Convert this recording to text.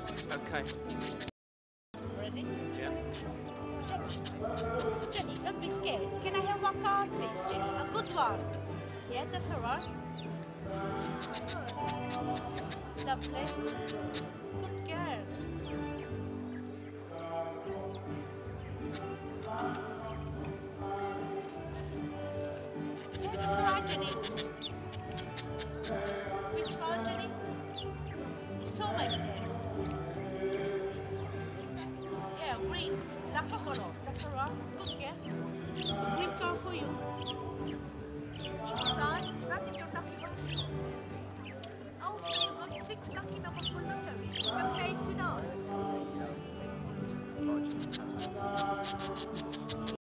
Okay. Ready? Yeah. Jenny, don't be scared. Can I have one card, please, Jenny? A good one. Yeah, that's all right. Lovely. Good girl. Yeah, that's all right, Jenny. Which one, Jenny? There's so many there. Yeah, green. Lucky color. That's all right. Good girl. Green card for you. Son, it's not that you're lucky also. Oh, so you got 6 lucky numbers for lottery. You can play tonight.